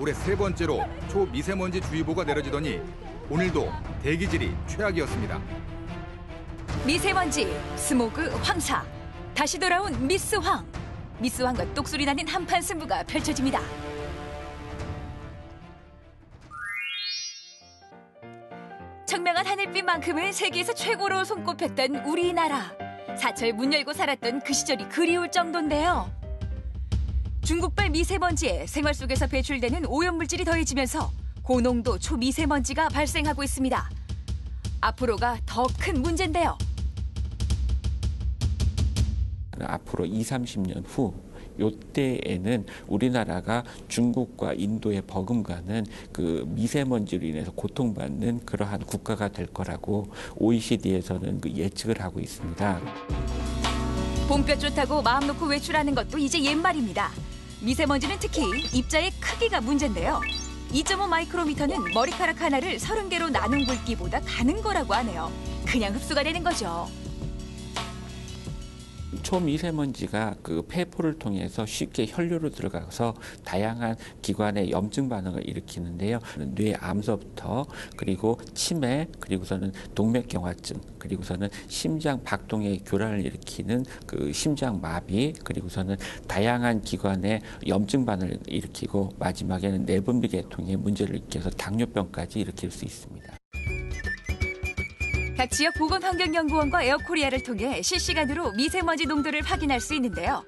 올해 세 번째로 초미세먼지 주의보가 내려지더니 오늘도 대기질이 최악이었습니다. 미세먼지, 스모그, 황사. 다시 돌아온 미스황. 미스황과 똑소리 나는 한판 승부가 펼쳐집니다. 청명한 하늘빛만큼은 세계에서 최고로 손꼽혔던 우리나라. 사철 문 열고 살았던 그 시절이 그리울 정도인데요. 중국발 미세먼지에 생활 속에서 배출되는 오염물질이 더해지면서 고농도 초미세먼지가 발생하고 있습니다. 앞으로가 더 큰 문제인데요. 앞으로 20-30년 후 이때에는 우리나라가 중국과 인도에 버금가는 그 미세먼지로 인해서 고통받는 그러한 국가가 될 거라고 OECD에서는 예측을 하고 있습니다. 봄볕 좋다고 마음 놓고 외출하는 것도 이제 옛말입니다. 미세먼지는 특히 입자의 크기가 문제인데요. 2.5 마이크로미터는 머리카락 하나를 30개로 나눈 굵기보다 가는 거라고 하네요. 그냥 흡수가 되는 거죠. 초미세먼지가 그 폐포를 통해서 쉽게 혈류로 들어가서 다양한 기관의 염증 반응을 일으키는데요. 뇌암서부터 그리고 치매, 그리고서는 동맥경화증, 그리고서는 심장 박동의 교란을 일으키는 그 심장 마비, 그리고서는 다양한 기관의 염증 반응을 일으키고 마지막에는 내분비 계통의 문제를 일으켜서 당뇨병까지 일으킬 수 있습니다. 각 지역 보건환경연구원과 에어코리아를 통해 실시간으로 미세먼지 농도를 확인할 수 있는데요.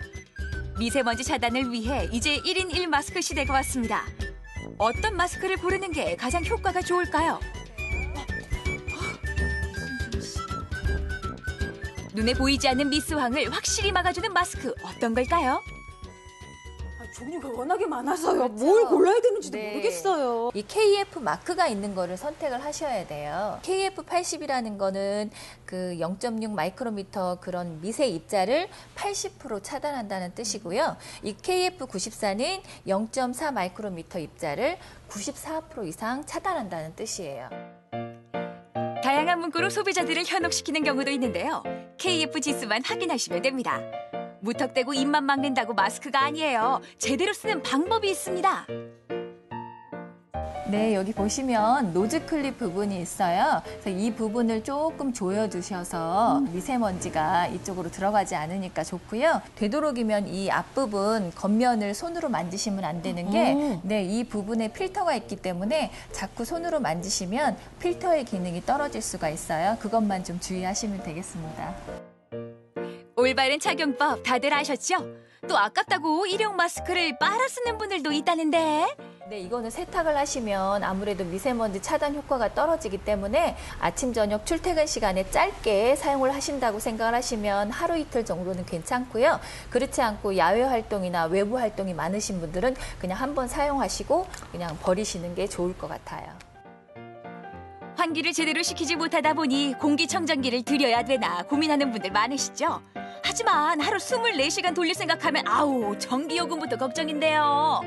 미세먼지 차단을 위해 이제 1인 1마스크 시대가 왔습니다. 어떤 마스크를 고르는 게 가장 효과가 좋을까요? 눈에 보이지 않는 미스황을 확실히 막아주는 마스크 어떤 걸까요? 종류가 워낙에 많아서요. 그렇죠. 뭘 골라야 되는지도 네. 모르겠어요. 이 KF 마크가 있는 거를 선택을 하셔야 돼요. KF80이라는 거는 그 0.6 마이크로미터 그런 미세 입자를 80% 차단한다는 뜻이고요. 이 KF94는 0.4 마이크로미터 입자를 94% 이상 차단한다는 뜻이에요. 다양한 문구로 소비자들을 현혹시키는 경우도 있는데요. KF 지수만 확인하시면 됩니다. 무턱대고 입만 막는다고 마스크가 아니에요. 제대로 쓰는 방법이 있습니다. 네, 여기 보시면 노즈 클립 부분이 있어요. 그래서 이 부분을 조금 조여주셔서 미세먼지가 이쪽으로 들어가지 않으니까 좋고요. 되도록이면 이 앞부분 겉면을 손으로 만지시면 안 되는 게 네, 이 부분에 필터가 있기 때문에 자꾸 손으로 만지시면 필터의 기능이 떨어질 수가 있어요. 그것만 좀 주의하시면 되겠습니다. 올바른 착용법 다들 아셨죠? 또 아깝다고 일용 마스크를 빨아 쓰는 분들도 있다는데. 네, 이거는 세탁을 하시면 아무래도 미세먼지 차단 효과가 떨어지기 때문에 아침, 저녁 출퇴근 시간에 짧게 사용을 하신다고 생각을 하시면 하루 이틀 정도는 괜찮고요. 그렇지 않고 야외 활동이나 외부 활동이 많으신 분들은 그냥 한번 사용하시고 그냥 버리시는 게 좋을 것 같아요. 환기를 제대로 시키지 못하다 보니 공기청정기를 들여야 되나 고민하는 분들 많으시죠? 하지만 하루 24시간 돌릴 생각하면 아우 전기요금부터 걱정인데요.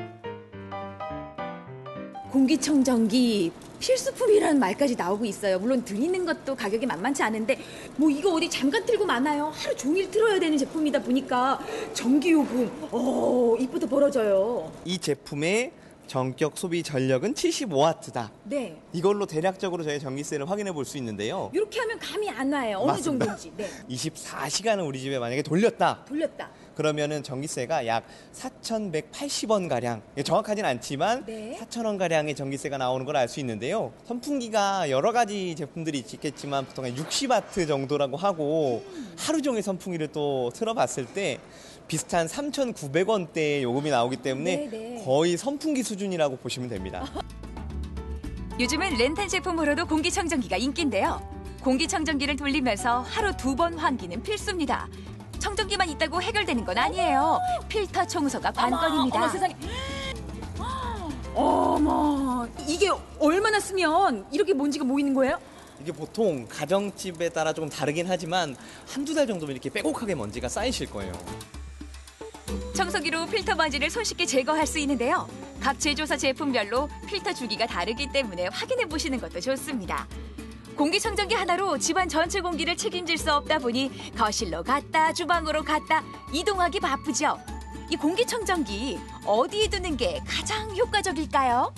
공기청정기 필수품이라는 말까지 나오고 있어요. 물론 드리는 것도 가격이 만만치 않은데 뭐 이거 어디 잠깐 틀고 마나요? 하루 종일 틀어야 되는 제품이다 보니까 전기요금 입부터 벌어져요. 이 제품의 전격 소비 전력은 75W다. 네. 이걸로 대략적으로 저희 전기세를 확인해 볼 수 있는데요. 이렇게 하면 감이 안 와요. 어느 맞습니다. 정도인지. 네. 24시간을 우리 집에 만약에 돌렸다. 돌렸다. 그러면은 전기세가 약 4,180원 가량. 정확하지는 않지만 네. 4,000원 가량의 전기세가 나오는 걸 알 수 있는데요. 선풍기가 여러 가지 제품들이 있겠지만 보통 한 60W 정도라고 하고 하루 종일 선풍기를 또 틀어봤을 때 비슷한 3,900원대의 요금이 나오기 때문에 네네. 거의 선풍기 수준이라고 보시면 됩니다. 요즘은 렌탈 제품으로도 공기청정기가 인기인데요. 공기청정기를 돌리면서 하루 2번 환기는 필수입니다. 청정기만 있다고 해결되는 건 아니에요. 필터 청소가 관건입니다. 어머 세상에. 어머, 이게 얼마나 쓰면 이렇게 먼지가 모이는 거예요? 이게 보통 가정집에 따라 조금 다르긴 하지만 한두 달 정도면 이렇게 빼곡하게 먼지가 쌓이실 거예요. 청소기로 필터 먼지를 손쉽게 제거할 수 있는데요. 각 제조사 제품별로 필터 주기가 다르기 때문에 확인해 보시는 것도 좋습니다. 공기청정기 하나로 집안 전체 공기를 책임질 수 없다 보니 거실로 갔다 주방으로 갔다 이동하기 바쁘죠. 이 공기청정기 어디에 두는 게 가장 효과적일까요?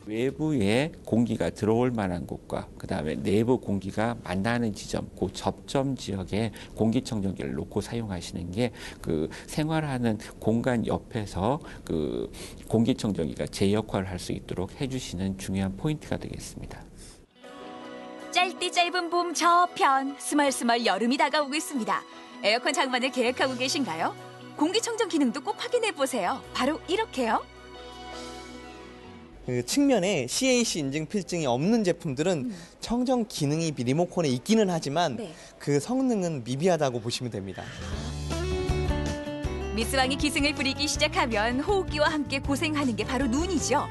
외부에 공기가 들어올 만한 곳과 그다음에 내부 공기가 만나는 지점, 그 접점 지역에 공기청정기를 놓고 사용하시는 게 그 생활하는 공간 옆에서 그 공기청정기가 제 역할을 할 수 있도록 해주시는 중요한 포인트가 되겠습니다. 짧디 짧은 봄 저편, 스멀스멀 여름이 다가오고 있습니다. 에어컨 장만을 계획하고 계신가요? 공기청정 기능도 꼭 확인해 보세요. 바로 이렇게요. 그 측면에 CAC 인증 필증이 없는 제품들은 청정 기능이 리모컨에 있기는 하지만 네. 그 성능은 미비하다고 보시면 됩니다. 미스왕이 기승을 부리기 시작하면 호흡기와 함께 고생하는 게 바로 눈이죠.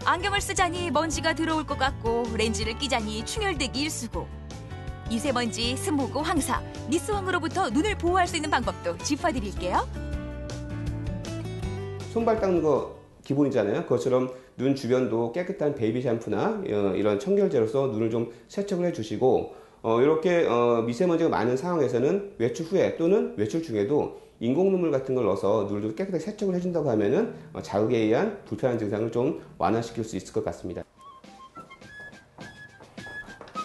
안경을 쓰자니 먼지가 들어올 것 같고 렌즈를 끼자니 충혈되기 일쑤고 미세먼지, 스모그, 황사, 미스왕으로부터 눈을 보호할 수 있는 방법도 짚어드릴게요. 손발 닦는 거 기본이잖아요. 그것처럼 눈 주변도 깨끗한 베이비 샴푸나 이런 청결제로서 눈을 좀 세척을 해주시고 이렇게 미세먼지가 많은 상황에서는 외출 후에 또는 외출 중에도 인공 눈물 같은 걸 넣어서 눈을 좀 깨끗하게 세척을 해준다고 하면은 자극에 의한 불편한 증상을 좀 완화시킬 수 있을 것 같습니다.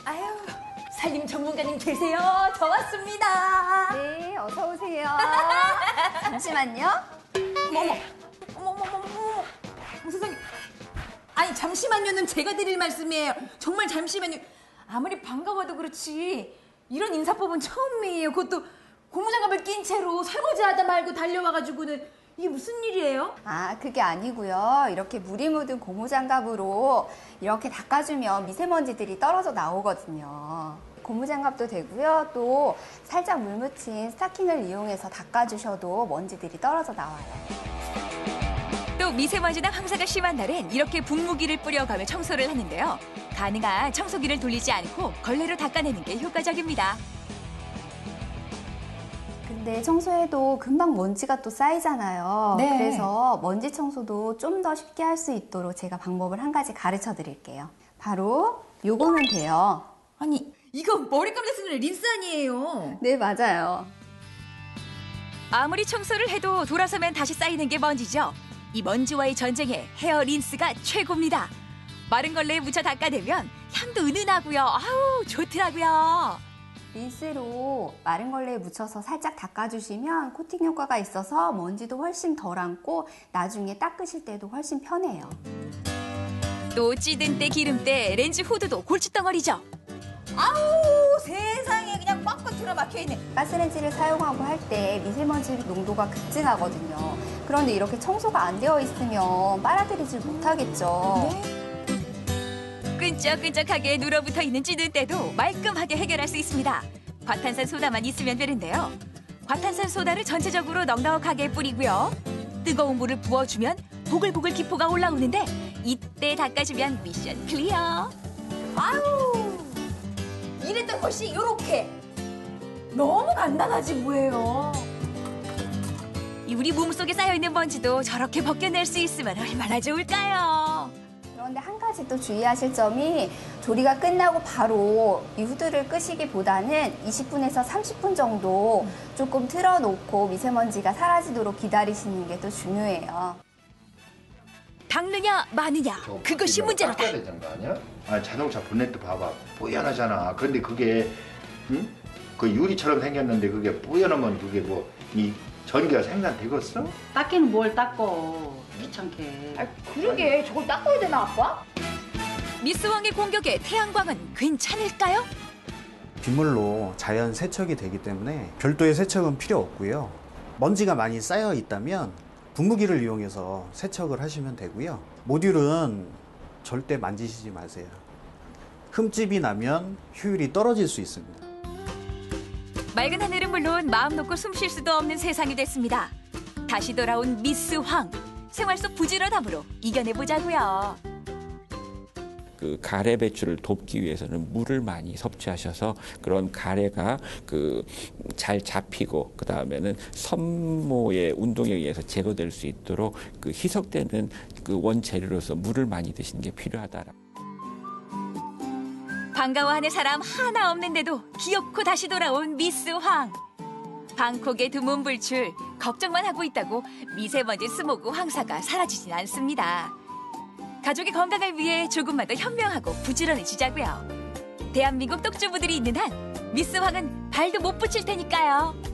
아유, 살림 전문가님 계세요. 저 왔습니다. 네, 어서 오세요. 잠시만요. 어머머머머머머, 세상에. 아니 잠시만요는 제가 드릴 말씀이에요. 정말 잠시만요. 아무리 반가워도 그렇지 이런 인사법은 처음이에요. 그것도 고무장갑을 낀 채로 설거지하다 말고 달려와가지고는 이게 무슨 일이에요? 아, 그게 아니고요. 이렇게 물이 묻은 고무장갑으로 이렇게 닦아주면 미세먼지들이 떨어져 나오거든요. 고무장갑도 되고요. 또 살짝 물 묻힌 스타킹을 이용해서 닦아주셔도 먼지들이 떨어져 나와요. 또 미세먼지나 황사가 심한 날엔 이렇게 분무기를 뿌려가며 청소를 하는데요. 가능한 청소기를 돌리지 않고 걸레로 닦아내는 게 효과적입니다. 근데 청소해도 금방 먼지가 또 쌓이잖아요. 네. 그래서 먼지 청소도 좀 더 쉽게 할 수 있도록 제가 방법을 한 가지 가르쳐 드릴게요. 바로 요거면 돼요. 아니 이거 머리 감자 쓰는 린스 아니에요? 네, 맞아요. 아무리 청소를 해도 돌아서면 다시 쌓이는 게 먼지죠. 이 먼지와의 전쟁에 헤어 린스가 최고입니다. 마른 걸레에 묻혀 닦아내면 향도 은은하고요. 아우 좋더라고요. 린스로 마른 걸레에 묻혀서 살짝 닦아주시면 코팅 효과가 있어서 먼지도 훨씬 덜 앉고 나중에 닦으실 때도 훨씬 편해요. 또 찌든 때 기름때 렌즈 후드도 골칫덩어리죠. 아우 세상에 그냥 꽉꽉 들어막혀있네. 가스렌지를 사용하고 할 때 미세먼지 농도가 급증하거든요. 그런데 이렇게 청소가 안 되어 있으면 빨아들이질 못하겠죠. 끈적끈적하게 눌어붙어 있는 찌든 때도 말끔하게 해결할 수 있습니다. 과탄산 소다만 있으면 되는데요. 과탄산 소다를 전체적으로 넉넉하게 뿌리고요. 뜨거운 물을 부어주면 보글보글 기포가 올라오는데 이때 닦아주면 미션 클리어. 아유 이랬던 것이 요렇게 너무 간단하지 뭐예요. 우리 몸속에 쌓여있는 먼지도 저렇게 벗겨낼 수 있으면 얼마나 좋을까요? 그런데 한 가지 또 주의하실 점이 조리가 끝나고 바로 이 후드를 끄시기보다는 20분에서 30분 정도 조금 틀어놓고 미세먼지가 사라지도록 기다리시는 게 또 중요해요. 닦느냐 마느냐 그것이 문제로다. 닦아야 되는 거 아니야? 아, 자동차 본네트 봐봐 뽀얀하잖아. 근데 그게 그 유리처럼 생겼는데 그게 뽀얀하면 그게 뭐 이 전기가 생산되겠어? 닦기는 뭘 닦어 귀찮게. 아 그러게 저걸 닦아야 되나 아빠? 미스왕의 공격에 태양광은 괜찮을까요? 빗물로 자연 세척이 되기 때문에 별도의 세척은 필요 없고요. 먼지가 많이 쌓여 있다면 분무기를 이용해서 세척을 하시면 되고요. 모듈은 절대 만지시지 마세요. 흠집이 나면 효율이 떨어질 수 있습니다. 맑은 하늘은 물론 마음 놓고 숨 쉴 수도 없는 세상이 됐습니다. 다시 돌아온 미스 황. 생활 속 부지런함으로 이겨내보자고요. 그 가래 배출을 돕기 위해서는 물을 많이 섭취하셔서 그런 가래가 그 잘 잡히고 그 다음에는 섬모의 운동에 의해서 제거될 수 있도록 그 희석되는 그 원재료로서 물을 많이 드시는 게 필요하다. 반가워하는 사람 하나 없는데도 귀엽고 다시 돌아온 미스 황. 방콕의 드문 불출, 걱정만 하고 있다고 미세먼지 스모그 황사가 사라지진 않습니다. 가족의 건강을 위해 조금만 더 현명하고 부지런해지자고요. 대한민국 떡주부들이 있는 한 미스 황은 발도 못 붙일 테니까요.